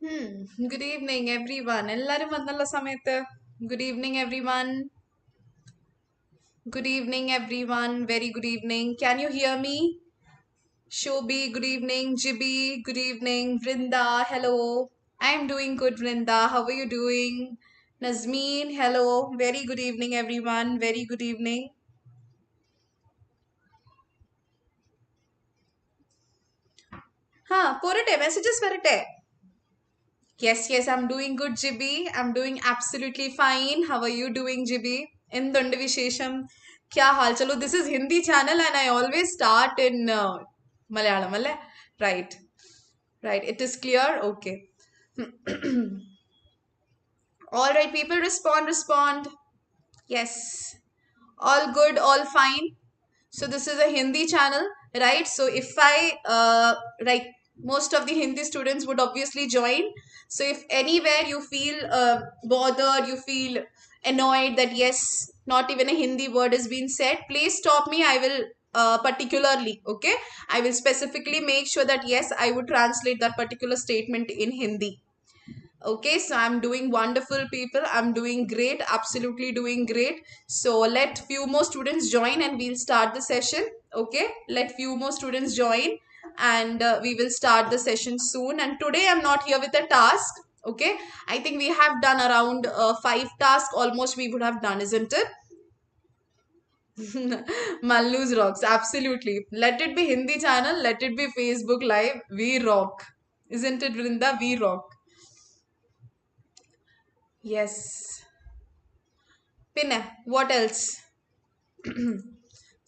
Good evening, everyone. എല്ലാരും വന്നുള്ള സമയത്ത് Good evening, everyone. Good evening, everyone. Very good evening. Can you hear me? Shobi, good evening. Jibi, good evening. Vrinda, hello. I'm doing good, Vrinda. How are you doing? Nazmeen, hello. Very good evening, everyone. Very good evening. പോരട്ടെ messages വരട്ടെ. Yes, I'm doing good, Jibi. I'm doing absolutely fine. How are you doing, Jibi? എന്തുണ്ട് വിശേഷം? क्या हाल चलो? This is Hindi channel and I always start in Malayalam, അല്ലേ? Right. Right. It is clear? Okay. All right, people respond. Yes. All good, all fine. So this is a Hindi channel, right? So if like most of the Hindi students would obviously join. So if anywhere you feel bothered, you feel annoyed that yes, not even a Hindi word is being said, please stop me. I will particularly, okay? I will specifically make sure that yes, I would translate that particular statement in Hindi. Okay, so I'm doing wonderful, people. I'm doing great, absolutely doing great. So let few more students join and we'll start the session. Okay, let few more students join and we will start the session soon. And today I'm not here with a task. Okay, I think we have done around 5 tasks almost we would have done, isn't it? Mallu's rocks, absolutely. Let it be Hindi channel, let it be Facebook Live. We rock, isn't it, Vrinda? We rock. Yes. Pinna, what else?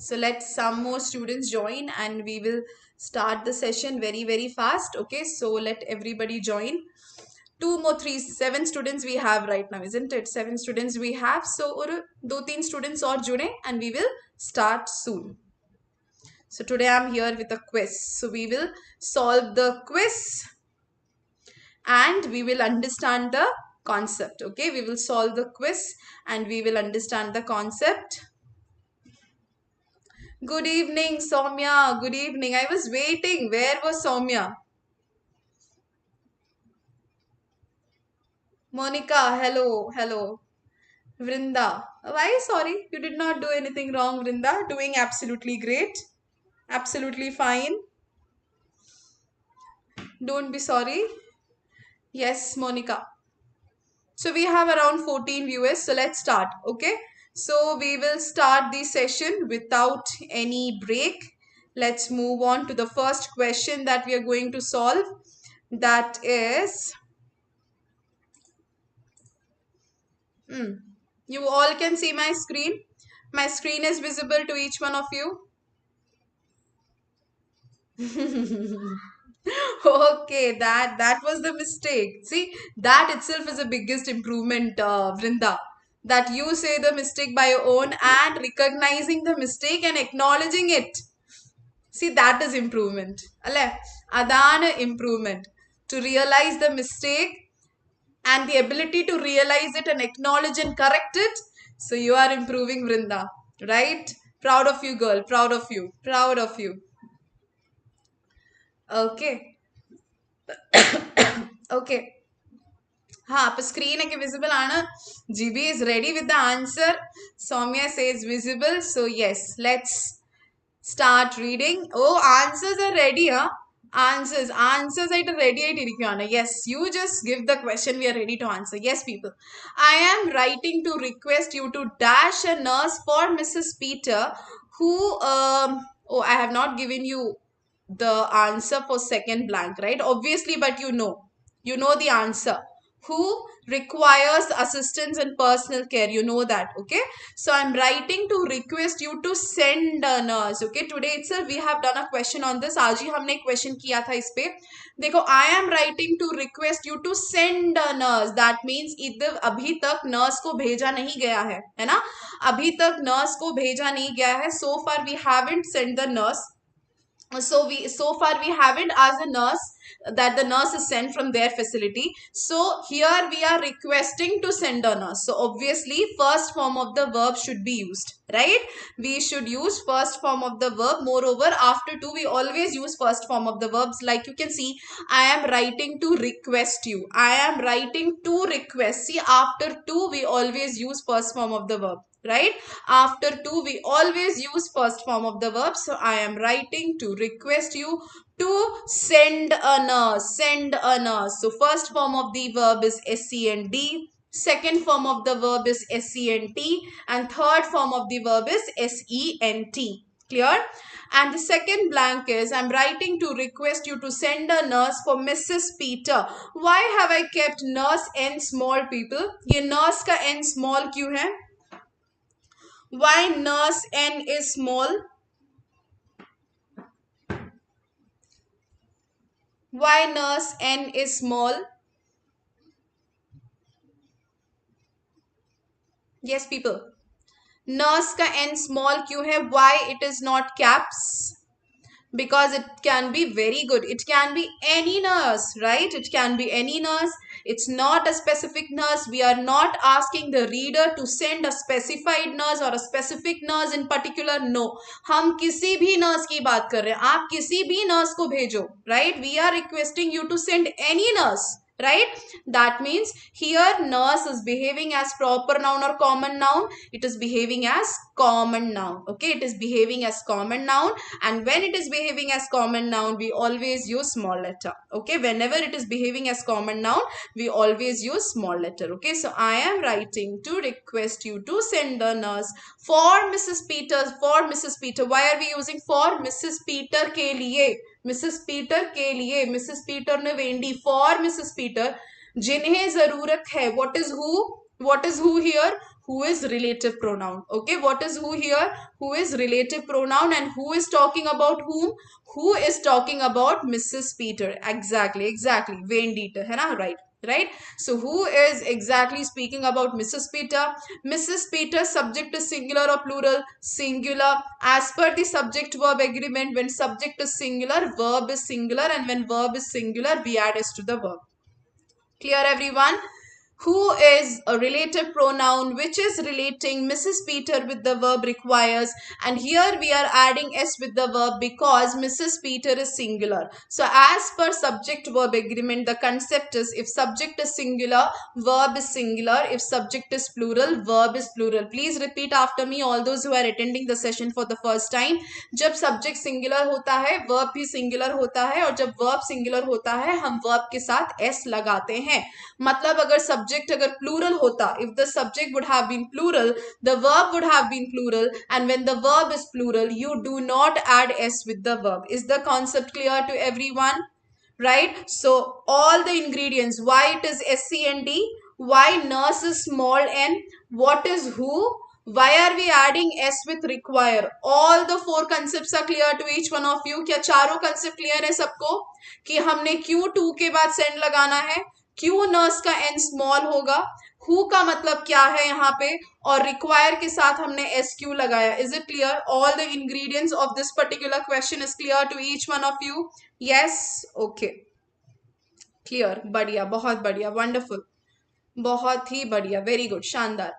So let some more students join and we will start the session very, very fast. Okay, so let everybody join. 7 students we have right now, isn't it? 7 students we have. So, और 2-3 students और जुड़े and we will start soon. So today I'm here with a quiz. So we will solve the quiz and we will understand the concept. Okay, we will solve the quiz and we will understand the concept. Good evening, Soumya. Good evening. I was waiting. Where was Soumya? Monica, hello. Vrinda. Why? Sorry, you did not do anything wrong, Vrinda. Doing absolutely great. Absolutely fine. Don't be sorry. Yes, Monica. So we have around 14 viewers. So let's start. Okay. So we will start the session without any break. Let's move on to the first question that we are going to solve. That is, you all can see my screen. My screen is visible to each one of you. Okay, that was the mistake. See, that itself is the biggest improvement, Vrinda. That you say the mistake by your own and recognizing the mistake and acknowledging it. See, that is improvement. Alle? Adana improvement. To realize the mistake and the ability to realize it and acknowledge and correct it. So you are improving, Vrinda. Right? Proud of you, girl. Proud of you. Proud of you. Okay. Okay. അപ്പോൾ സ്ക്രീനൊക്കെ visible ആണ്. GB is ready with the answer. Soumya says visible. So yes, let's start reading. Oh, answers are ready, huh? Answers ആയിട്ട് ready ആയിട്ടിരിക്കുകയാണ്. Yes, you just give the question, we are ready to answer. Yes, people. I am writing to request you to dash a nurse for Mrs. Peter who I have not given you the answer for second blank, right? Obviously, but you know the answer. Who requires assistance in personal care, you know that. Okay, so I'm writing to request you to send a nurse. Okay, today itself we have done a question on this. आज ही हमने question किया था इस पे. देखो, I am writing to request you to send a nurse. That means either अभी तक nurse को भेजा नहीं गया है ना? अभी तक nurse को भेजा नहीं गया है. So far we haven't sent the nurse. So far we haven't asked the nurse that the nurse is sent from their facility. So here we are requesting to send a nurse. So obviously first form of the verb should be used, right? We should use first form of the verb. Moreover, after to we always use first form of the verbs. Like you can see, I am writing to request you. I am writing to request. See, after to we always use first form of the verb, right? After to we always use first form of the verb. So I am writing to request you to send a nurse. Send a nurse. So first form of the verb is send. Second form of the verb is sent, and third form of the verb is sent. Clear? And the second blank is I'm writing to request you to send a nurse for Mrs. Peter. Why have I kept nurse n small, people? ये nurse का n small क्यों है? Why nurse n is small? Why nurse n is small? Yes, people. Nurse का n small क्यों है? Why it is not caps? Because it can be very good. It can be any nurse, right? It can be any nurse. It's not a specific nurse. We are not asking the reader to send a specified nurse or a specific nurse in particular. No, हम किसी भी nurse की बात कर रहे हैं. आप किसी भी nurse को भेजो, right? We are requesting you to send any nurse, right? That means here nurse is behaving as proper noun or common noun. It is behaving as common noun. Okay, it is behaving as common noun, and when it is behaving as common noun we always use small letter. Okay, whenever it is behaving as common noun we always use small letter. Okay, so I am writing to request you to send a nurse for Mrs. Peter. For Mrs. Peter. Why are we using for? Mrs. Peter के लिए. Mrs Peter के लिए. Mrs Peter ने Wendy. For Mrs Peter जिन्हें जरूरत है. What is who? What is who here? Who is relative pronoun. Okay, what is who here? Who is relative pronoun, and who is talking about whom? Who is talking about Mrs. Peter. Exactly Vendita है ना, right? So who is exactly speaking about Mrs. Peter? Mrs. Peter, subject is singular or plural? Singular. As per the subject verb agreement, when subject is singular, verb is singular, and when verb is singular we add s to the verb. Clear, everyone? Who is a relative pronoun which is relating Mrs. Peter with the verb requires, and here we are adding s with the verb because Mrs. Peter is singular. So as per subject verb agreement, the concept is if subject is singular, verb is singular. If subject is plural, verb is plural. Please repeat after me, all those who are attending the session for the first time. जब subject singular होता है, verb भी singular होता है, और जब verb singular होता है हम verb के साथ s लगाते हैं. मतलब अगर subject अगर plural होता, if the subject would have been plural, the verb would have been plural, and when the verb is plural you do not add s with the verb. Is the concept clear to everyone? Right? So all the ingredients, why it is scnd, why nurse is small n, what is who, why are we adding s with require, all the four concepts are clear to each one of you. क्या चारों concept clear है सबको कि हमने क्यों to के बाद send लगाना है, क्यों नर्स का एन स्मॉल होगा, हु का मतलब क्या है यहाँ पे, और रिक्वायर के साथ हमने एस क्यू लगाया. Is it clear? All the ingredients of this particular question is clear to each one of you? Yes, okay, clear, बढ़िया, बहुत बढ़िया, वंडरफुल, बहुत ही बढ़िया, वेरी गुड, शानदार.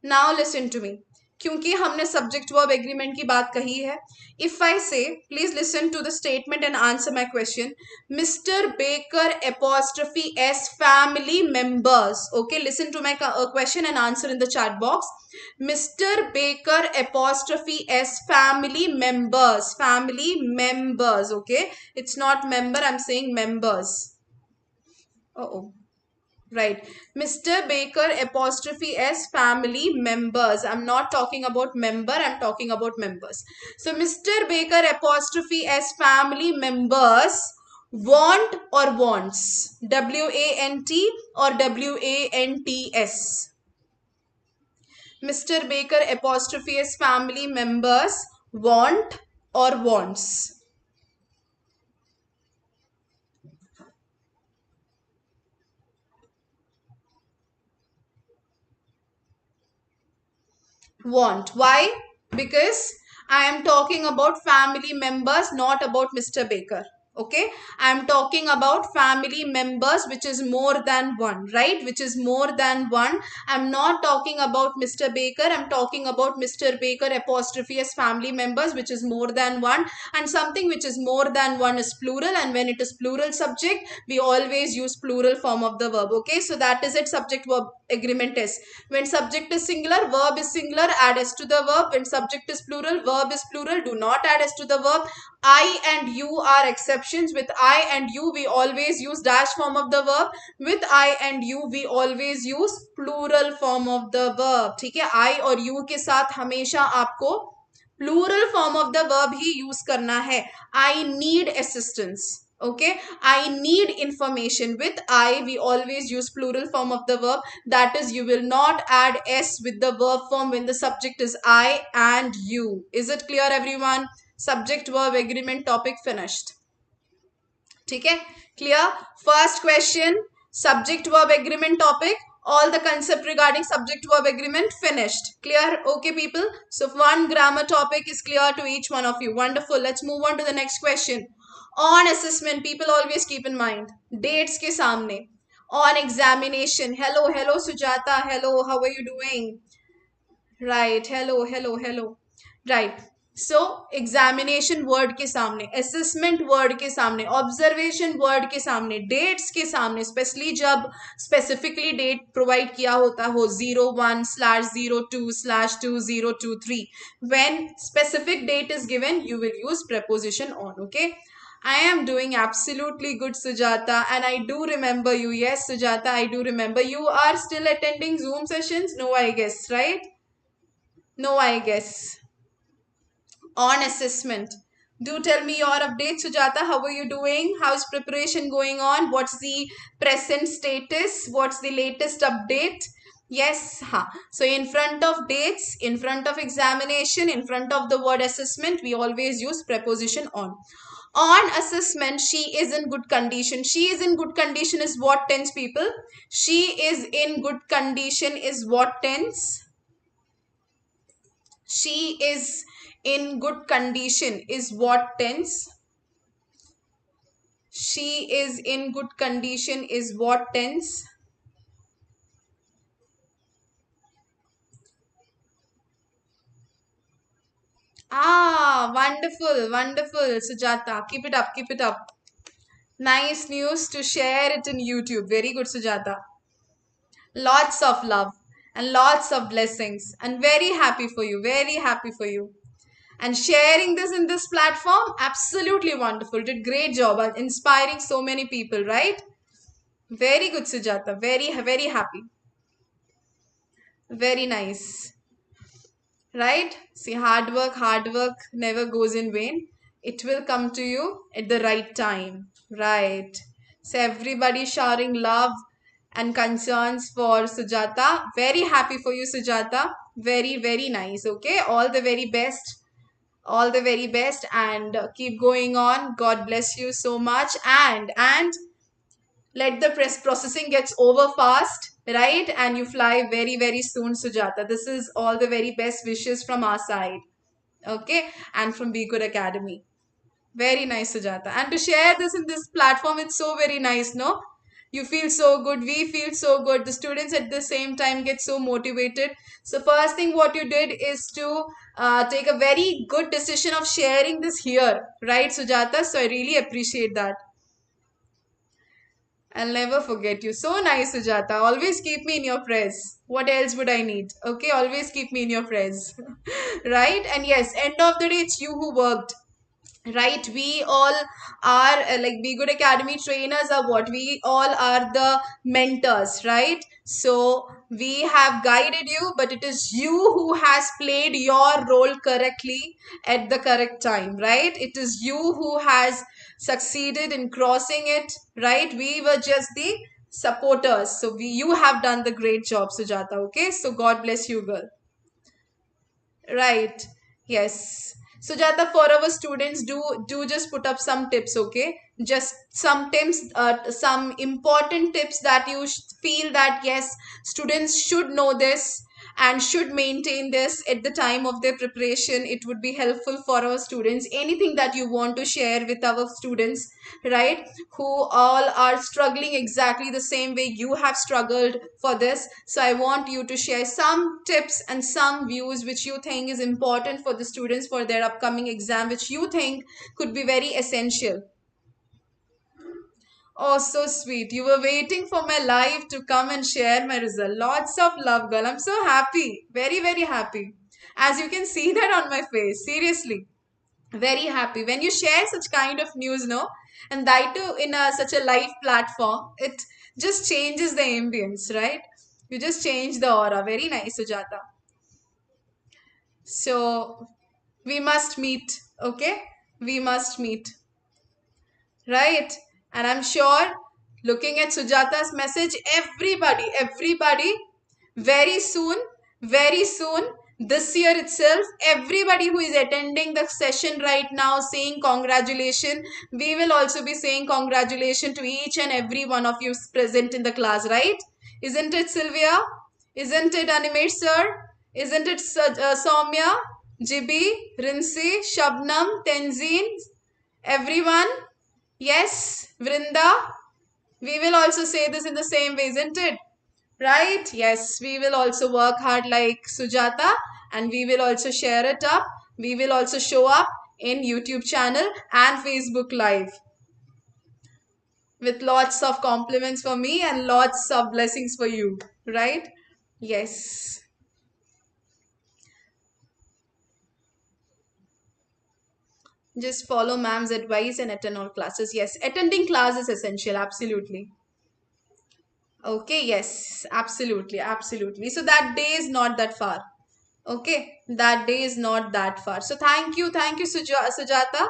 नाउ लिसन टू मी, क्योंकि हमने सब्जेक्ट वर्ब एग्रीमेंट की बात कही है. If I say, please listen to the statement and answer my question. Mr Baker apostrophe s family members. Okay, listen to my question and answer in the chat box. Mr. Baker apostrophe s family members. Family members. Okay, it's not member, I'm saying members. Oh, right. Mr. Baker apostrophe s family members. I'm not talking about member, I'm talking about members. So Mr. Baker apostrophe s family members want or wants. W-A-N-T or W-A-N-T-S. Mr. Baker apostrophe s family members want or wants. Want. Why? Because I am talking about family members, not about Mr. Baker. Okay, I am talking about family members, which is more than one, right? Which is more than one. I'm not talking about Mr. Baker. I'm talking about Mr. Baker apostrophe as family members, which is more than one. And something which is more than one is plural. And when it is plural subject, we always use plural form of the verb. Okay, so that is it. Subject verb agreement is when subject is singular, verb is singular, add s to the verb. When subject is plural, verb is plural, do not add s to the verb. I and you are exceptions. With I and you, we always use dash form of the verb. With I and you, we always use plural form of the verb. ठीक है, I और you के साथ हमेशा आपको plural form of the verb he use करना है. I need assistance. Okay, I need information. With I, we always use plural form of the verb. That is, you will not add s with the verb form when the subject is I and you. Is it clear, everyone? Subject verb agreement topic finished. ठीक है, clear? First question, subject verb agreement topic, all the concept regarding subject verb agreement finished. Clear? Okay, people. So one grammar topic is clear to each one of you. Wonderful. Let's move on to the next question. On assessment, people always keep in mind dates के सामने. On examination, hello Sujata, hello, how are you doing? Right, hello. Right. So examination word के सामने, assessment word के सामने, observation word के सामने, dates के सामने, स्पेशली जब स्पेसिफिकली डेट प्रोवाइड किया होता हो 01/02/2023, when specific date is given, you will use preposition on. Okay, I am doing absolutely good, Sujata, and I do remember you. Yes, Sujata, I do remember. You are still attending Zoom sessions? No, I guess, right? No, I guess. On assessment, do tell me your update, Sujata. How are you doing? How's preparation going on? What's the present status? What's the latest update? Yes, so in front of dates, in front of examination, in front of the word assessment, we always use preposition on. On assessment, she is in good condition. She is in good condition is what tense, people? She is in good condition is what tense? She is in good condition is what tense? She is in good condition is what tense? Wonderful, Sujata. Keep it up. Nice news to share it in YouTube. Very good, Sujata. Lots of love and lots of blessings, and very happy for you. And sharing this in this platform, absolutely wonderful. Did great job at inspiring so many people, right? Very good, Sujata. Very happy. Very nice. Right? See, hard work never goes in vain. It will come to you at the right time. Right. So everybody showering love and concerns for Sujata. Very happy for you, Sujata. Very nice. Okay. All the very best. And keep going on. God bless you so much. And let the processing gets over fast, right? And you fly very soon, Sujata. This is all the very best wishes from our side. Okay. And from B-Ghud Academy. Very nice, Sujata. And to share this in this platform, it's so very nice, no? You feel so good. We feel so good. The students at the same time get so motivated. So first thing what you did is to take a very good decision of sharing this here, right, Sujata? So I really appreciate that. I'll never forget you. So nice, Sujata. Always keep me in your prayers. What else would I need? Okay, always keep me in your prayers. Right? And yes, end of the day, it's you who worked. Right, we all are like B-Ghud Academy trainers are what we all are, the mentors, right? So we have guided you, but it is you who has played your role correctly at the correct time, right? It is you who has succeeded in crossing it, right? We were just the supporters. So you have done the great job, Sujata. Okay, so God bless you, girl. Right. Yes. Sujata, for our students, do just put up some tips, okay? Just some tips, some important tips that you feel that yes, students should know this. and should maintain this at the time of their preparation. It would be helpful for our students. Anything that you want to share with our students, right, who all are struggling exactly the same way you have struggled for this. So I want you to share some tips and some views which you think is important for the students for their upcoming exam, which you think could be very essential. Oh, so sweet. You were waiting for my live to come and share my result. Lots of love, girl. I'm so happy. Very, very happy. As you can see that on my face. Seriously. Very happy. When you share such kind of news, no? And that too in such a live platform, it just changes the ambience, right? You just change the aura. Very nice, Sujata. So, we must meet, okay? We must meet. Right? And I'm sure looking at Sujata's message, everybody, very soon, this year itself, everybody who is attending the session right now saying congratulations, we will also be saying congratulations to each and every one of you present in the class, right? Isn't it, Sylvia? Isn't it, Animate sir? Isn't it, Soumya, Jibi, Rinsi, Shabnam, Tenzin, everyone? Yes, Vrinda, we will also say this in the same way, isn't it? Right? Yes, we will also work hard like Sujata, and we will also share it up. We will also show up in YouTube channel and Facebook Live with lots of compliments for me and lots of blessings for you. Right? Yes. Just follow ma'am's advice and attend all classes. Yes, attending class is essential. Absolutely. Okay, yes, absolutely, absolutely. So that day is not that far. Okay, that day is not that far. So thank you, Sujata,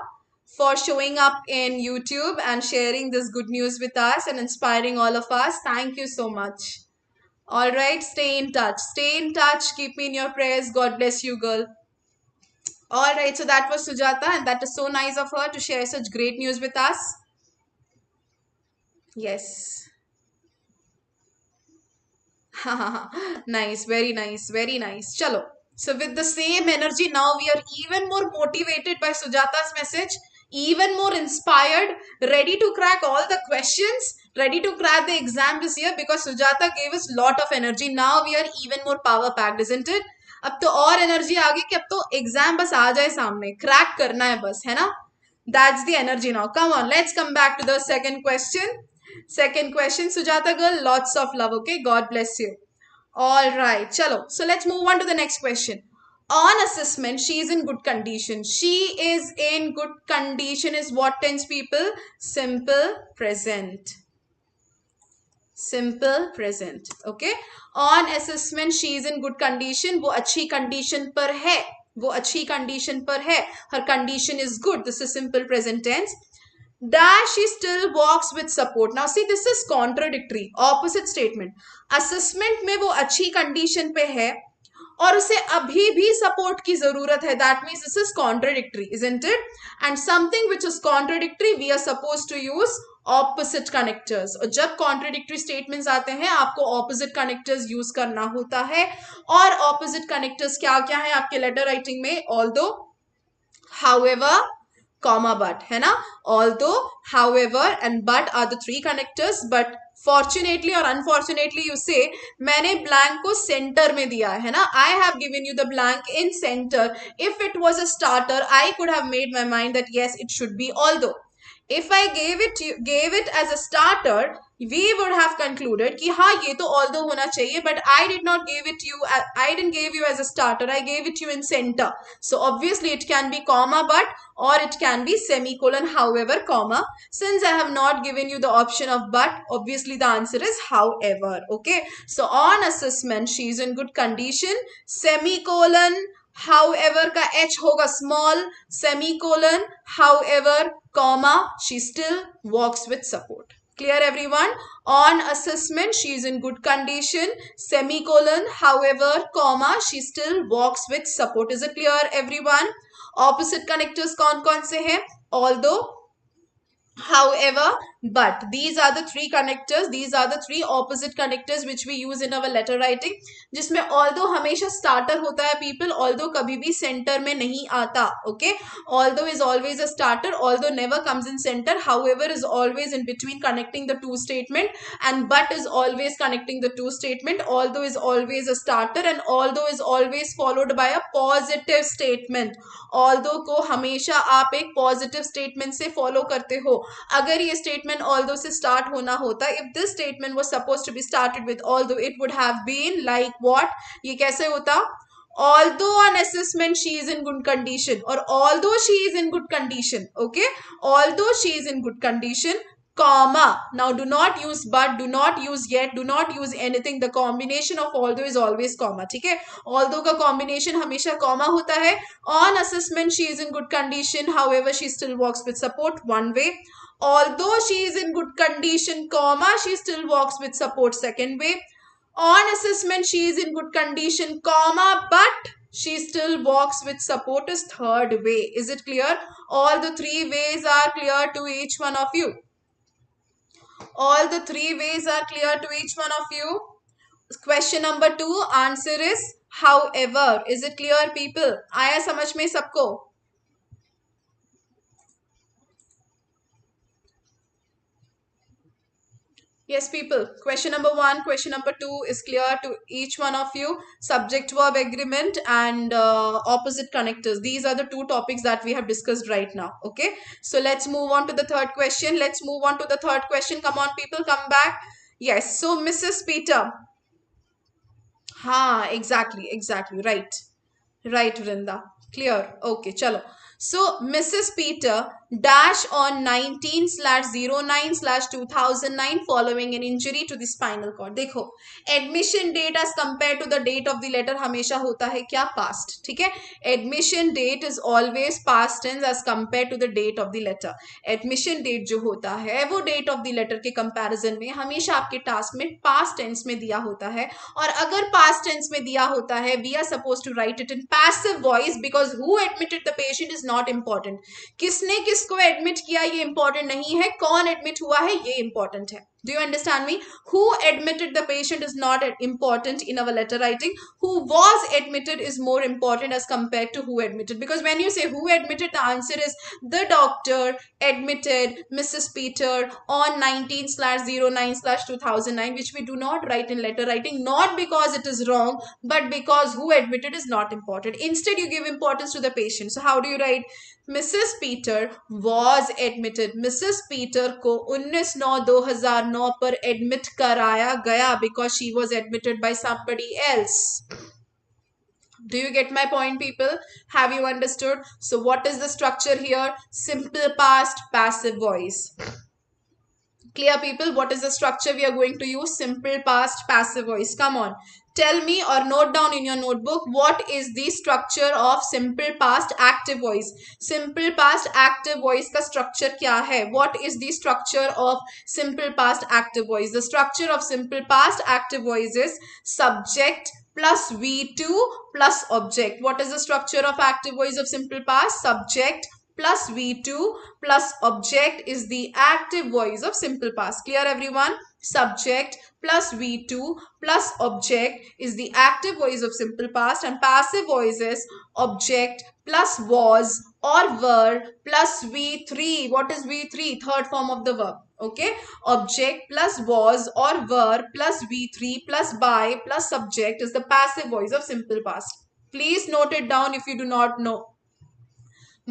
for showing up in YouTube and sharing this good news with us and inspiring all of us. Thank you so much. All right, stay in touch. Stay in touch. Keep me in your prayers. God bless you, girl. All right, so that was Sujata, and that is so nice of her to share such great news with us. Yes. Nice, very nice, very nice. Chalo. So with the same energy, now we are even more motivated by Sujata's message, even more inspired, ready to crack all the questions, ready to crack the exam this year because Sujata gave us lot of energy. Now we are even more power packed, isn't it? अब तो और energy आ गई कि अब तो exam बस आ जाए सामने, क्रैक करना है बस, है ना? That's the energy now. Come on, let's come back to the second question. Second question, Sujata girl, lots of love, okay? God bless you. All right, chalo. So let's move on to the next question. On assessment, she is in good condition. She is in good condition is what tense, people? Simple present. Simple present. Okay. On assessment, she is in good condition. वो अच्छी condition पर है. वो अच्छी condition पर है. Her condition is good. This is simple present tense. Dash she still walks with support. Now see, this is contradictory, opposite statement. Assessment में वो अच्छी condition पे है और उसे अभी भी support की जरूरत है. That means this is contradictory, isn't it? And something which is contradictory, we are supposed to use opposite connectors. और जब contradictory statements आते हैं आपको opposite connectors use करना होता है. और opposite connectors क्या क्या है आपके letter writing में? Although, however, comma, but, है ना? Although, however and but are the three connectors, but fortunately or unfortunately you say मैंने blank को center में दिया है ना? I have given you the blank in center. If it was a starter, I could have made my mind that yes, it should be although. If I gave it as a starter, we would have concluded कि हाँ ये तो although होना चाहिए, but I didn't give you as a starter. I gave it you in center. So obviously it can be comma but or it can be semicolon, however, comma. Since I have not given you the option of but, obviously the answer is however. Okay. So on assessment, she is in good condition. Semicolon, however का h होगा small, semicolon, however, comma, she still walks with support. Clear everyone? On assessment, she is in good condition. Semicolon, however, comma, she still walks with support. Is it clear everyone? Opposite connectors कौन कौन से हैं? Although, however, but. These are the three connectors, these are the three opposite connectors which we use in our letter writing, जिसमें although हमेशा starter होता है people, although कभी भी center में नहीं आता, okay, although is always a starter, although never comes in center, however is always in between connecting the two statement, and but is always connecting the two statement, although is always a starter, and although is always followed by a positive statement. although को हमेशा आप एक positive statement से follow करते हो. अगर ये statement although से start होना होता, if this statement was supposed to be started with although, it would have been like what? ये कैसे होता? Although on assessment she is in good condition, or although she is in good condition, okay, although she is in good condition, comma. Now do not use but, do not use yet, do not use anything. The combination of although is always comma. ठीक है, although का combination हमेशा comma होता है. On assessment she is in good condition, however she still walks with support, one way. Although she is in good condition, comma, she still walks with support, second way. On assessment she is in good condition, comma, but she still walks with support is third way. Is it clear? All the three ways are clear to each one of you. All the three ways are clear to each one of you. Question number 2, answer is however. Is it clear people? आया समझ में सबको? Yes, people. Question number 1, question number 2 is clear to each one of you. Subject verb agreement and opposite connectors. These are the two topics that we have discussed right now. Okay. So let's move on to the third question. Let's move on to the third question. Come on, people, come back. Yes. So Mrs. Peter. हाँ, exactly. Right, Vrinda. Clear. Okay, chalo. So, Mrs. Peter dash on 19/09/2009 following an injury to the spinal cord. देखो, admission date as compared to the date of the letter हमेशा होता है क्या? Past. ठीक है? Admission date is always past tense as compared to the date of the letter. Admission date जो होता है वो date of the letter के comparison में हमेशा आपके task में past tense में दिया होता है, और अगर past tense में दिया होता है we are supposed to write it in passive voice because who admitted the patient is not important. किसने किसको admit किया ये important नहीं है, कौन admit हुआ है ये important है. Do you understand me? Who admitted the patient is not important in our letter writing. Who was admitted is more important as compared to who admitted, because when you say who admitted, the answer is the doctor admitted Mrs. Peter on 19/09/2009, which we do not write in letter writing, not because it is wrong, but because who admitted is not important. Instead, you give importance to the patient. So how do you write? Mrs. Peter was admitted. Mrs. Peter को 19/9/2009 पर admit कराया गया because she was admitted by somebody else. Do you get my point, people? Have you understood? So what is the structure here? Simple past, passive voice. Clear, people? What is the structure we are going to use? Simple past, passive voice. Come on. Tell me or note down in your notebook what is the structure of simple past active voice. Simple past active voice का structure क्या है? What is the structure of simple past active voice? The structure of simple past active voice is subject plus V2 plus object. What is the structure of active voice of simple past? Subject plus V2 plus object is the active voice of simple past. Clear, everyone? Subject plus V2 plus object is the active voice of simple past, and passive voice is object plus was or were plus V3. What is V3? Third form of the verb. Okay, object plus was or were plus V3 plus by plus subject is the passive voice of simple past. Please note it down if you do not know.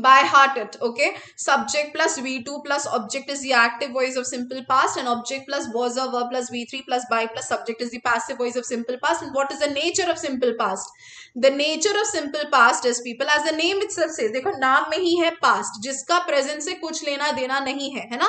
By heart it. Okay, subject plus V2 plus object is the active voice of simple past, and object plus was or were plus V3 plus by plus subject is the passive voice of simple past. And what is the nature of simple past? The nature of simple past is, people, as the name itself says, देखो नाम में ही है past, जिसका present से कुछ लेना देना नहीं है ना.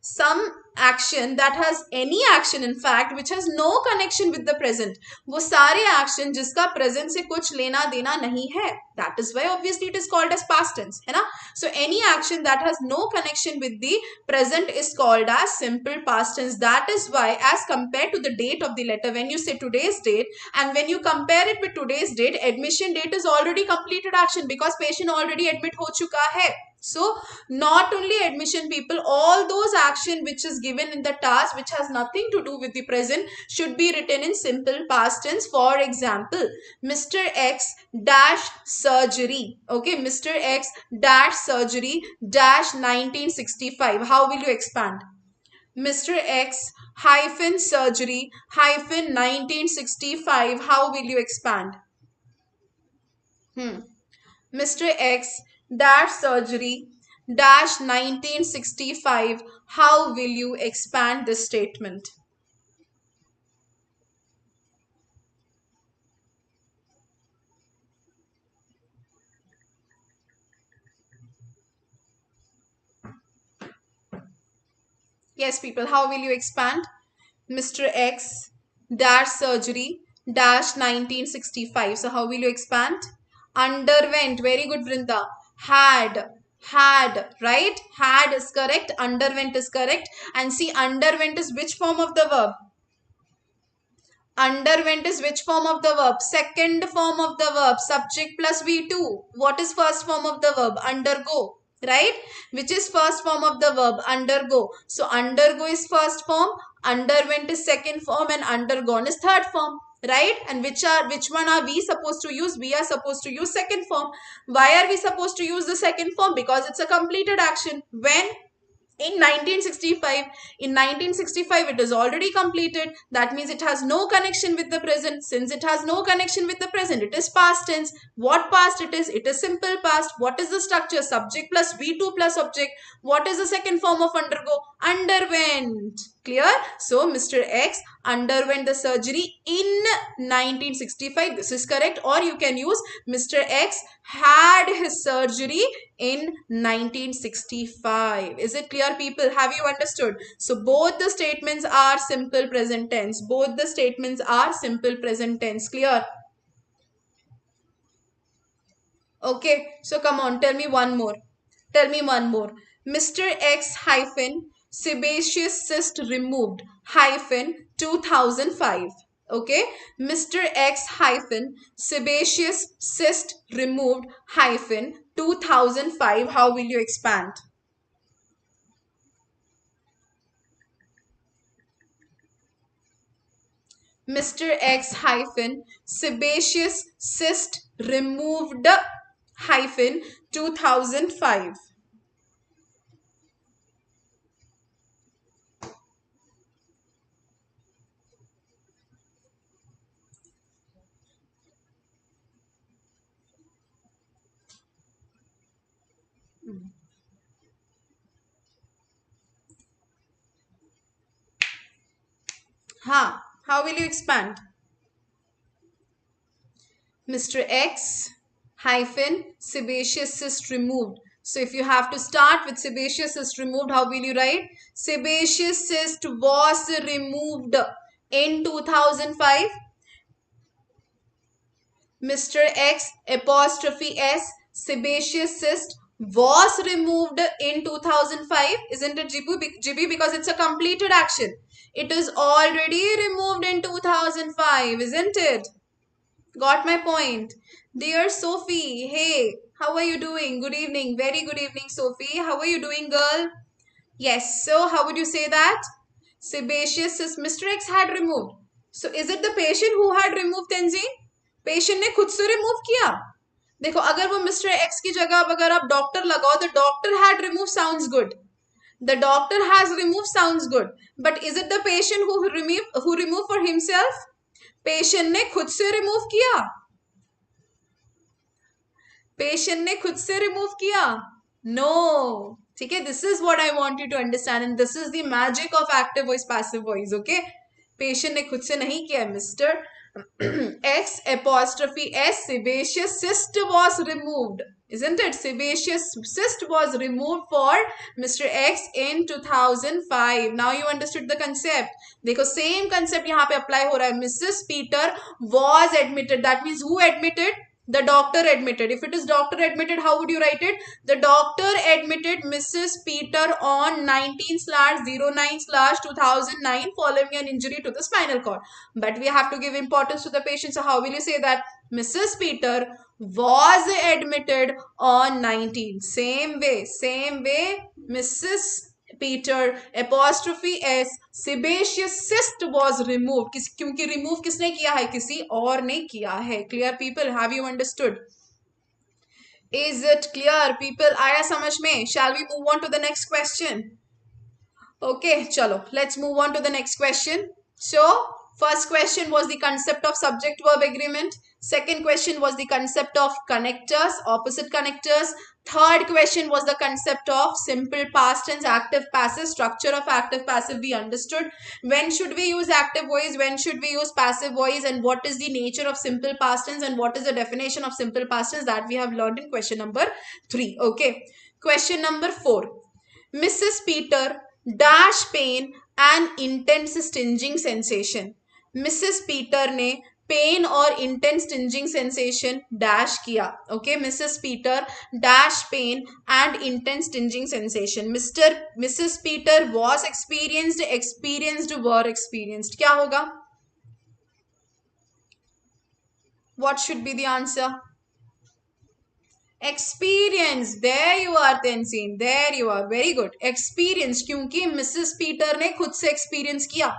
Some action that has any action in fact which has no connection with the present, वो सारे action जिसका present से कुछ लेना देना नहीं है, that is why obviously it is called as past tense, है ना. So any action that has no connection with the present is called as simple past tense. That is why as compared to the date of the letter, when you say today's date and when you compare it with today's date, admission date is already completed action because patient already admit हो चुका है. So not only admission people, all those action which is given in the task which has nothing to do with the present should be written in simple past tense. For example, Mr. X dash surgery. Okay, Mr. X dash surgery dash 1965. How will you expand? Mr. X hyphen surgery hyphen 1965. How will you expand? Mr. X dash surgery dash 1965. How will you expand this statement? Yes, people, how will you expand? Mr. X dash surgery dash 1965. So how will you expand? Underwent. Very good, Vrinda. Had, right? Had is correct. Underwent is correct. And see, underwent is which form of the verb? Underwent is which form of the verb? Second form of the verb. Subject plus V2. What is first form of the verb? Undergo. Right? Which is first form of the verb? Undergo. So undergo is first form. Underwent is second form. And undergone is third form. Right? And which one are we supposed to use? We are supposed to use second form. Why are we supposed to use the second form? Because it's a completed action. When? In 1965 it is already completed. That means it has no connection with the present. Since it has no connection with the present, it is past tense. What past it is? It is simple past. What is the structure? Subject plus V2 plus object. What is the second form of undergo? Underwent. Clear? So Mr. X underwent the surgery in 1965. This is correct. Or you can use Mr. X had his surgery in 1965. Is it clear, people? Have you understood? So both the statements are simple present tense. Both the statements are simple present tense. Clear? Okay. So come on. Tell me one more. Tell me one more. Mr. X hyphen sebaceous cyst removed hyphen 2005. Okay. Mr. X hyphen sebaceous cyst removed hyphen 2005. How will you expand? Mr. X hyphen sebaceous cyst removed hyphen 2005. How will you expand? Mr. X hyphen sebaceous cyst removed. So if you have to start with sebaceous cyst removed, how will you write? Sebaceous cyst was removed in 2005. Mr. X apostrophe S sebaceous cyst was removed in 2005. Isn't it, GB? Because it's a completed action. It is already removed in 2005, isn't it? Got my point. Dear Sophie, hey, how are you doing? Good evening. Very good evening, Sophie. How are you doing, girl? Yes. So, how would you say that? Sebaceous cyst Mr. X had removed. So, is it the patient who had removed Tenzin? Patient ने खुद से remove किया. देखो, अगर वो Mr. X की जगह अगर आप doctor लगाओ, the doctor had removed sounds good. The doctor has removed sounds good. But is it the patient who removed for himself? Patient ने खुद से रिमूव किया. पेशेंट ने खुद से रिमूव किया. नो. ठीक है. This is what I want you to understand and this is the magic of active voice passive voice. Okay. Patient ने खुद से नहीं किया. Mr X apostrophe S sebaceous cyst was removed. Isn't it? Sebaceous cyst was removed for Mr. X in 2005. Now you understood the concept. देखो same concept यहाँ पे apply हो रहा है. Mrs. Peter was admitted. That means who admitted? The doctor admitted. If it is doctor admitted, how would you write it? The doctor admitted Mrs. Peter on 19/09/2009 following an injury to the spinal cord. But we have to give importance to the patient. So how will you say that? Mrs. Peter was admitted on 19. Same way, Mrs. Peter apostrophe S sebaceous cyst was removed. क्योंकि remove किसने किया है? किसी और ने किया है. Clear people? Have you understood? Is it clear people? आया समझ में? Shall we move on to the next question? Okay, chalo, let's move on to the next question. So, first question was the concept of subject-verb agreement. Second question was the concept of connectors, opposite connectors. Third question was the concept of simple past tense, active passive, structure of active passive we understood. When should we use active voice? When should we use passive voice? And what is the nature of simple past tense? And what is the definition of simple past tense that we have learned in question number 3. Okay. Question number 4. Mrs. Peter dash pain and intense stinging sensation. Mrs. Peter ने pain और intense stinging sensation dash किया. Okay, Mrs Peter dash pain and intense stinging sensation. Mrs Peter was experienced were experienced. क्या होगा? What should be the answer? Experience. There you are Tenzin, there you are. Very good. Experience, क्योंकि Mrs Peter ने खुद से experience किया.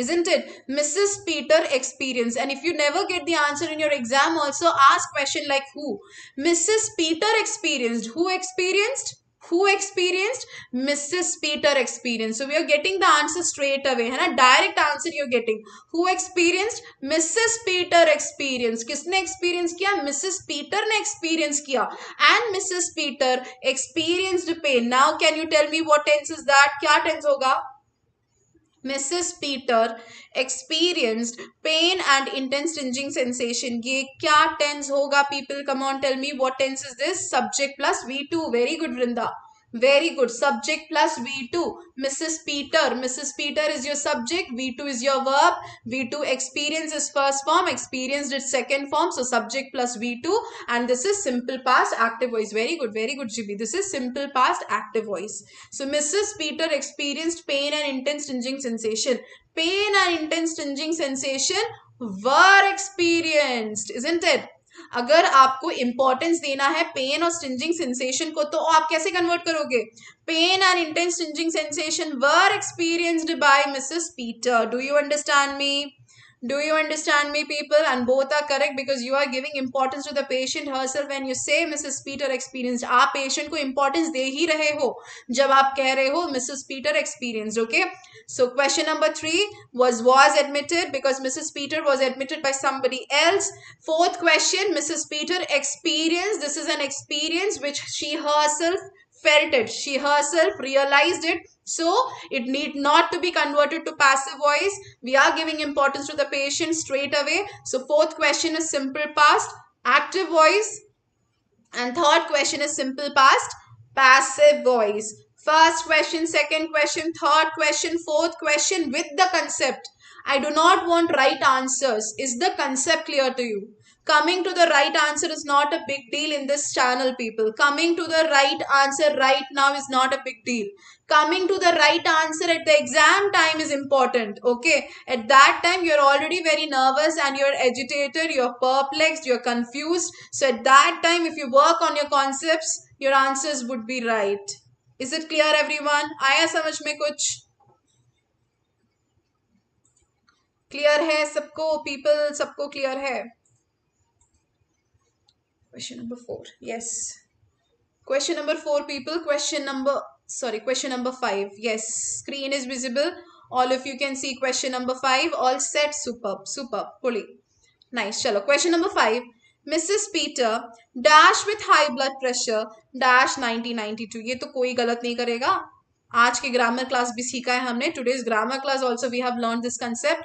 Isn't it? Mrs. Peter experienced. And if you never get the answer in your exam, also ask question like who. Mrs. Peter experienced. Who experienced? Who experienced? Mrs. Peter experienced. So we are getting the answer straight away. है ना? Direct answer you're getting. Who experienced? Mrs. Peter experienced. किसने experience किया? Mrs. Peter ने experience किया. And Mrs. Peter experienced pain. Now can you tell me what tense is that? क्या tense होगा? Mrs. Peter experienced pain and intense stinging sensation. ये क्या tense होगा people? Come on, tell me what tense is this? Subject plus V2. Very good, Vrinda. Very good. Subject plus V2. Mrs. Peter. Mrs. Peter is your subject. V2 is your verb. V2 experience is first form. Experienced is second form. So subject plus V2. And this is simple past active voice. Very good. Very good, GB. This is simple past active voice. So Mrs. Peter experienced pain and intense stinging sensation. Pain and intense stinging sensation were experienced. Isn't it? अगर आपको importance देना है pen और stinging sensation को, तो आप कैसे convert करोगे? Pain and intense stinging sensation were experienced by Mrs Peter. Do you understand me? Do you understand me, people? And both are correct because you are giving importance to the patient herself when you say Mrs. Peter experienced. आप patient को importance दे ही रहे हो जब आप कह रहे हो Mrs. Peter experienced. Okay. So question number 3 was admitted because Mrs. Peter was admitted by somebody else. Fourth question, Mrs. Peter experienced. This is an experience which she herself felt it. She herself realized it. So it need not to be converted to passive voice. We are giving importance to the patient straight away. So fourth question is simple past active voice. And third question is simple past passive voice. First question, second question, third question, fourth question with the concept. I do not want right answers. Is the concept clear to you? Coming to the right answer is not a big deal in this channel, people. Coming to the right answer right now is not a big deal. Coming to the right answer at the exam time is important. Okay, at that time you're already very nervous and you're agitated, you're perplexed, you're confused. So at that time, if you work on your concepts, your answers would be right. Is it clear, everyone? आया समझ में कुछ? Clear है सबको? People सबको clear है? Question number 4. Yes. Question number 4, people. Question number 5. Yes. Screen is visible. All of you can see question number 5. All set. Superb. Superb. Fully. Nice. Chalo. Question number 5. Mrs. Peter dash with high blood pressure dash 1992. ये तो कोई गलत नहीं करेगा. आज की grammar class भी सीखा है हमने. Today's grammar class also we have learned this concept.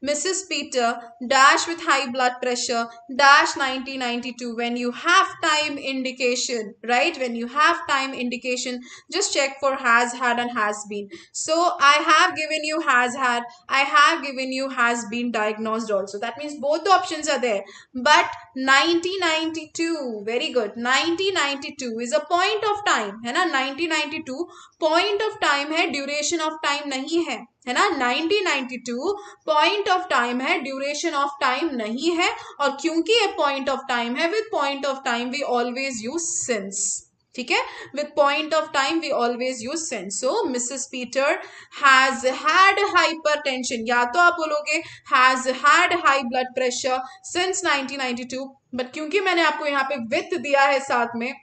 Mrs. Peter dash with high blood pressure dash 1992. When you have time indication, right? When you have time indication, just check for has, had and has been. So I have given you has had, I have given you has been diagnosed also. That means both the options are there. But 1992, very good. 1992 is a point of time. है ना? 1992 point of time है, duration of time नहीं है ना. 1992 point of time है, duration of time नहीं है. और क्योंकि ये पॉइंट ऑफ टाइम है, with point of time we always use since. ठीक है, with point of time we always use since. So Mrs Peter has had hypertension, या तो आप बोलोगे has had high blood pressure since 1992, but क्योंकि मैंने आपको यहाँ पे विथ दिया है साथ में,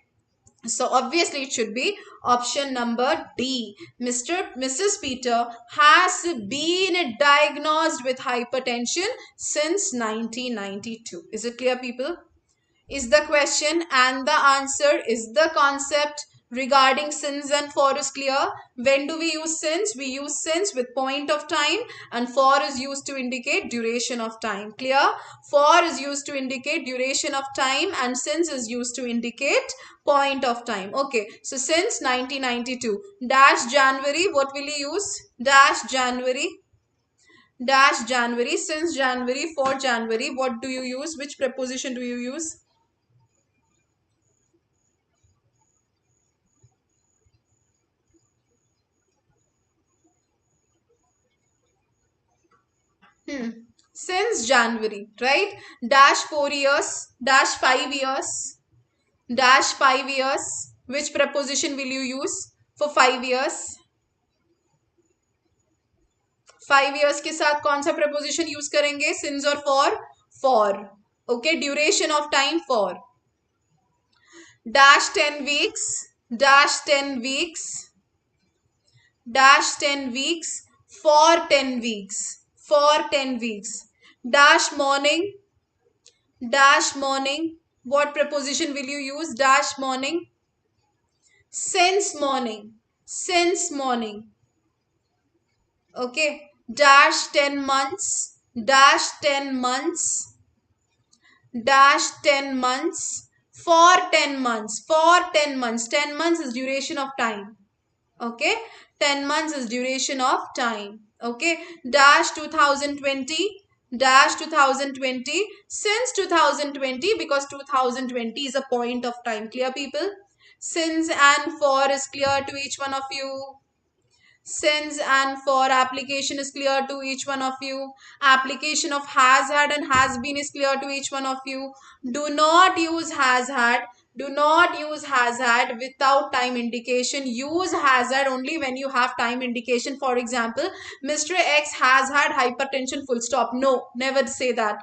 so obviously it should be option number D. Mrs. Peter has been diagnosed with hypertension since 1992. Is it clear, people? Is the question and the answer, is the concept regarding since and for is clear? When do we use since? We use since with point of time, and for is used to indicate duration of time. Clear? For is used to indicate duration of time and since is used to indicate point of time. Okay, so since 1992 dash January, what will you use? Dash January, dash January, since January, for January, what do you use? Which preposition do you use? Since January, right? Dash 4 years, dash 5 years, dash 5 years. Which preposition will you use for 5 years? 5 years के साथ कौन सा preposition use करेंगे? Since और for? For. Okay, duration of time for. Dash 10 weeks, dash 10 weeks, dash 10 weeks, for 10 weeks, for 10 weeks. Dash morning, dash morning. What preposition will you use? Dash morning. Since morning, since morning. Okay. Dash 10 months, dash 10 months, dash 10 months, for 10 months, for 10 months. 10 months is duration of time. Okay, 10 months is duration of time. Okay, dash 2020, dash 2020, since 2020, because 2020 is a point of time. Clear, people? Since and for is clear to each one of you. Since and for application is clear to each one of you. Application of has had and has been is clear to each one of you. Do not use has had. Do not use has had without time indication. Use has had only when you have time indication. For example, Mr. X has had hypertension, full stop. No, never say that.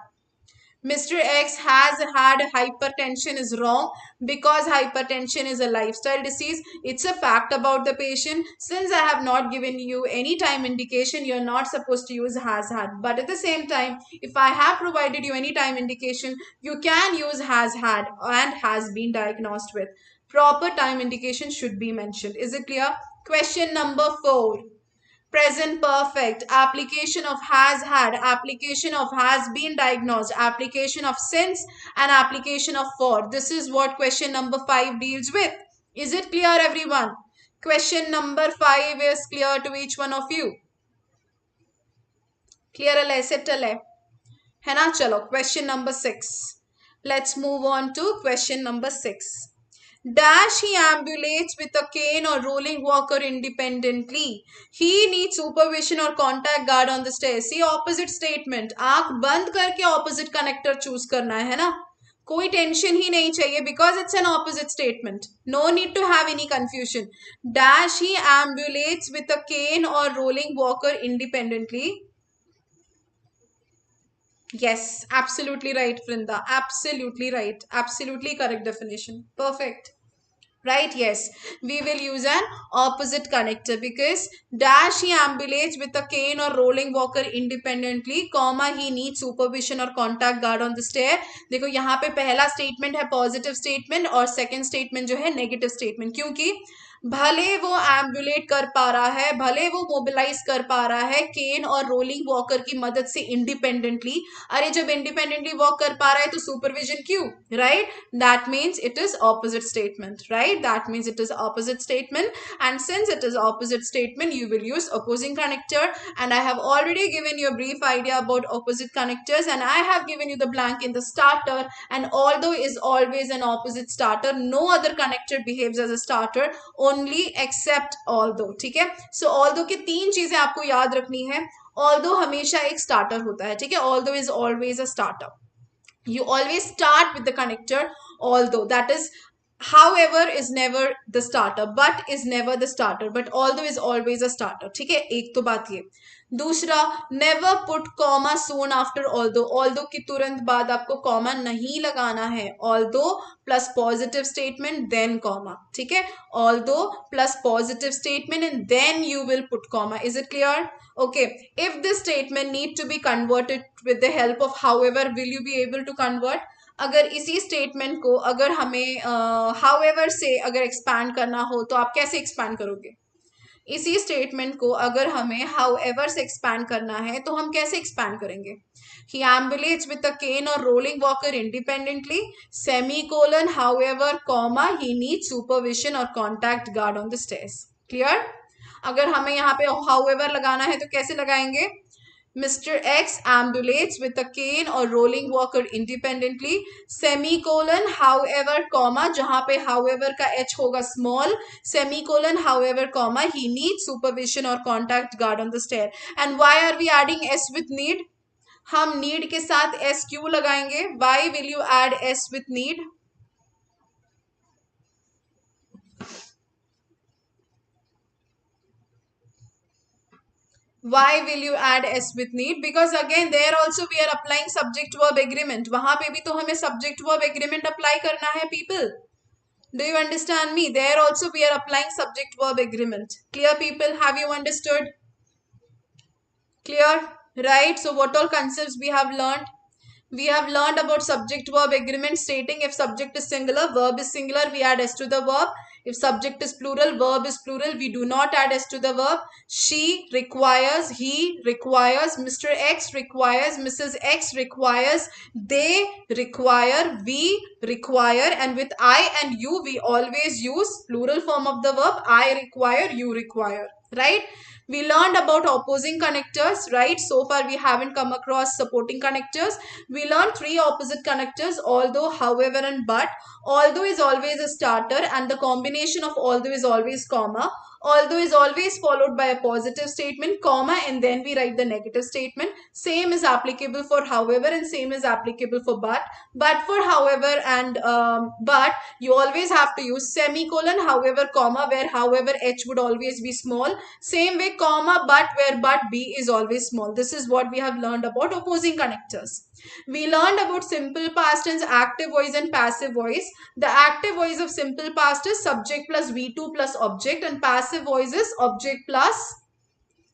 Mr. X has had hypertension is wrong, because hypertension is a lifestyle disease. It's a fact about the patient. Since I have not given you any time indication, you're not supposed to use has had. But at the same time, if I have provided you any time indication, you can use has had and has been diagnosed with. Proper time indication should be mentioned. Is it clear? Question number 4. Present perfect, application of has had, application of has been diagnosed, application of since, and application of for. This is what question number 5 deals with. Is it clear, everyone? Question number 5 is clear to each one of you. Clear hai, settle hai na? Chalo, question number 6. Let's move on to question number 6. Dash he ambulates with a cane or rolling walker independently. He needs supervision or contact guard on the stairs. See opposite statement. आँख बंद करके opposite connector choose करना है ना? कोई tension ही नहीं चाहिए, because it's an opposite statement. No need to have any confusion. Dash he ambulates with a cane or rolling walker independently. Yes, absolutely right, Vrinda. Absolutely right. Absolutely correct definition. Perfect. Right? Yes. We will use an opposite connector, because dash he ambulates with a cane or rolling walker independently, comma he needs supervision or contact guard on the stair. देखो यहाँ पे पहला statement है positive statement और second statement जो है negative statement. क्योंकि भले वो एम्बुलेट कर पा रहा है, भले वो मोबिलाइज कर पा रहा है केन और रोलिंग वॉकर की मदद से इंडिपेंडेंटली. अरे जब इंडिपेंडेंटली वॉक कर पा रहा है तो सुपरविजन क्यों? Right, that means it is opposite statement. Right, that means it is opposite statement, and since it is opposite statement you will use opposing connector, and I have already given you a brief idea about opposite connectors, and I have given you the blank in the starter, and although is always an opposite starter, no other connector behaves as a starter, only except although. ठीक है, so although की 3 चीजें आपको याद रखनी है. although हमेशा एक starter होता है. ठीक है, although is always a starter. You always start with the connector although, that is however is never the starter, but is never the starter, but although is always a starter. ठीक है, एक तो बात ये. दूसरा, never put comma soon after although की तुरंत बाद आपको comma नहीं लगाना है. although plus positive statement then comma. ठीक है, although plus positive statement and then you will put comma. Is it clear? Okay, if this statement need to be converted with the help of however, will you be able to convert? अगर इसी statement को अगर हमें however से अगर expand करना हो तो आप कैसे एक्सपैंड करोगे? इसी स्टेटमेंट को अगर हमें however से एक्सपैंड करना है तो हम कैसे एक्सपैंड करेंगे? He ambulates with a cane or rolling walker independently, semicolon, however, comma, he needs supervision or contact guard on the stairs. Clear? अगर हमें यहाँ पे however लगाना है तो कैसे लगाएंगे? Mr. X ambulates with a cane or rolling walker independently, semicolon, however, comma, जहां पे however का H होगा small, semicolon, however, comma, he needs supervision or contact guard on the stair. And why are we adding S with need? हम need के साथ S क्यों लगाएंगे? Why will you add S with need? Why will you add S with need? Because again there also we are applying subject verb agreement. वहां पे भी तो हमें subject verb agreement apply करना है people. Do you understand me? There also we are applying subject verb agreement. Clear people? Have you understood? Clear? Right? So what all concepts we have learned? We have learned about subject verb agreement stating if subject is singular, verb is singular, we add S to the verb. If subject is plural, verb is plural, we do not add S to the verb. She requires, he requires, Mr. X requires, Mrs. X requires, they require, we require, and with I and you we always use plural form of the verb. I require, you require, right? We learned about opposing connectors, right? So far we haven't come across supporting connectors. We learned 3 opposite connectors, although, however, and but. Although is always a starter and the combination of although is always comma. Although is always followed by a positive statement, comma, and then we write the negative statement. Same is applicable for however and same is applicable for but. But for however and but, you always have to use semicolon, however, comma, where however H would always be small. Same way, comma, but, where but B is always small. This is what we have learned about opposing connectors. We learned about simple past tense, active voice and passive voice. The active voice of simple past is subject plus V2 plus object, and passive voice is object plus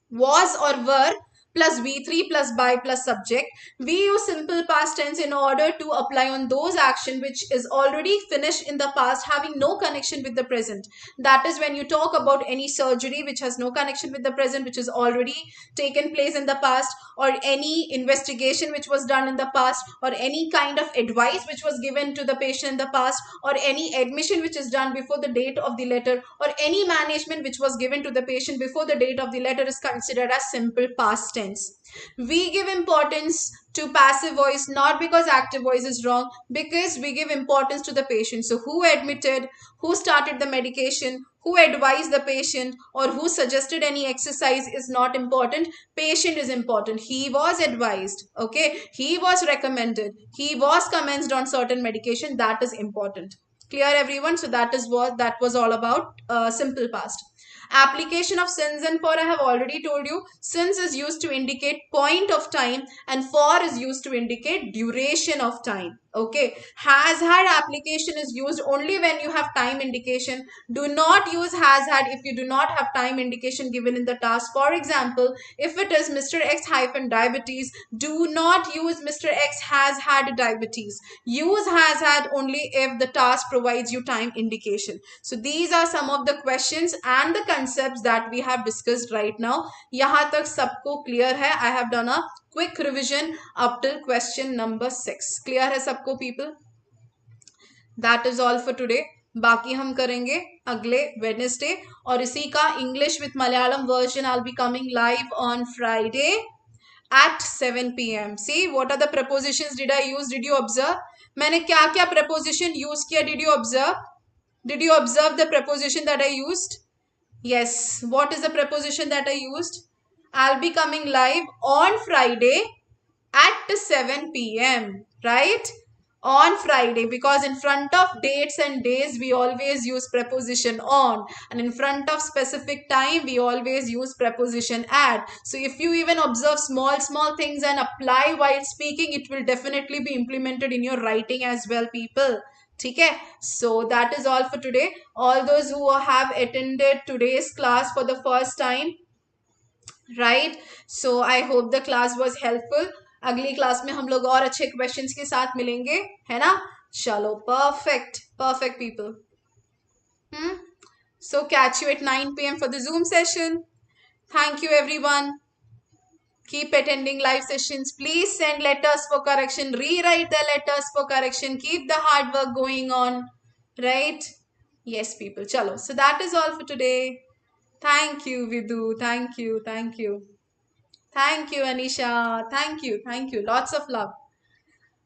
was or were plus V3 plus by plus subject. We use simple past tense in order to apply on those action which is already finished in the past, having no connection with the present. That is when you talk about any surgery which has no connection with the present, which has already taken place in the past, or any investigation which was done in the past, or any kind of advice which was given to the patient in the past, or any admission which is done before the date of the letter, or any management which was given to the patient before the date of the letter is considered as simple past tense. We give importance to passive voice not because active voice is wrong, because we give importance to the patient. So who admitted, who started the medication, who advised the patient, or who suggested any exercise is not important. Patient is important. He was advised, okay, he was recommended, he was commenced on certain medication. That is important. Clear everyone? So that is what that was all about. Simple past. Application of since and for, I have already told you. Since is used to indicate point of time and for is used to indicate duration of time. Okay. Has had application is used only when you have time indication. Do not use has had if you do not have time indication given in the task. For example, if it is Mr. X hyphen diabetes, do not use Mr. X has had diabetes. Use has had only if the task provides you time indication. So these are some of the questions and the concepts that we have discussed right now. यहाँ तक सबको clear है? I have done a quick revision up till question number 6. Clear है सबको people? That is all for today. बाकी हम करेंगे अगले Wednesday, और इसी का English with Malayalam version I'll be coming live on Friday at 7 p.m. See, what are the prepositions did I use? Did you observe? मैंने क्या क्या preposition use किया? Did you observe? Did you observe the preposition that I used? Yes. What is the preposition that I used? I'll be coming live on Friday at 7 p.m. Right? On Friday, because in front of dates and days we always use preposition on, and in front of specific time we always use preposition at. So if you even observe small things and apply while speaking, it will definitely be implemented in your writing as well, people. Okay, so that is all for today. All those who have attended today's class for the first time, right so I hope the class was helpful. अगली class में हम लोग और अच्छे questions के साथ मिलेंगे, है ना? चलो, perfect perfect people. So catch you at 9 p.m. for the Zoom session. Thank you everyone. Keep attending live sessions. Please send letters for correction. Rewrite the letters for correction. Keep the hard work going on. Right? Yes, people. Chalo. So that is all for today. Thank you, Vidu. Thank you. Thank you. Thank you, Anisha. Thank you. Thank you. Lots of love.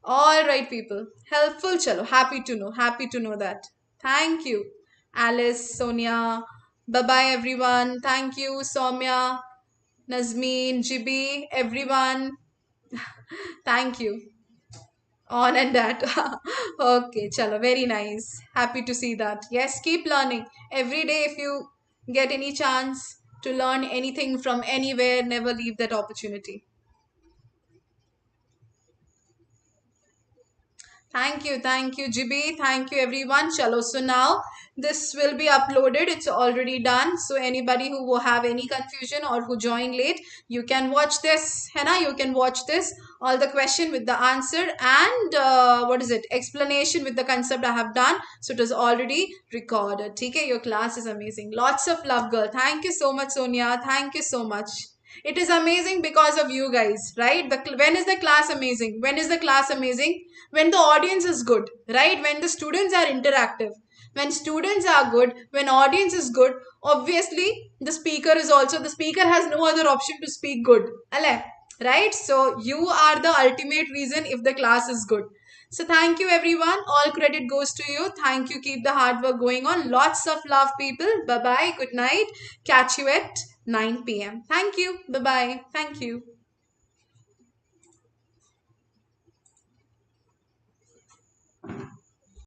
All right, people. Helpful, chalo. Happy to know. Happy to know that. Thank you, Alice, Sonia. Bye-bye, everyone. Thank you, Soumya, Nazmeen, Jibi, everyone. Thank you. On and that. Okay, chalo. Very nice. Happy to see that. Yes, keep learning. Every day, if you get any chance to learn anything from anywhere, never leave that opportunity. Thank you, Jibi. Thank you, everyone. Chalo. So now this will be uploaded. It's already done. So anybody who will have any confusion or who joined late, you can watch this. Henna, you can watch this. All the question with the answer and what is it? Explanation with the concept I have done. So it is already recorded. Okay, your class is amazing. Lots of love, girl. Thank you so much, Sonia. Thank you so much. It is amazing because of you guys, right? When is the class amazing? When is the class amazing? When the audience is good, right? When the students are interactive. When students are good, when audience is good, obviously the speaker is also, the speaker has no other option to speak good. Right? So you are the ultimate reason if the class is good. So thank you everyone. All credit goes to you. Thank you. Keep the hard work going on. Lots of love, people. Bye-bye. Good night. Catch you at 9 p.m. Thank you. Bye-bye. Thank you.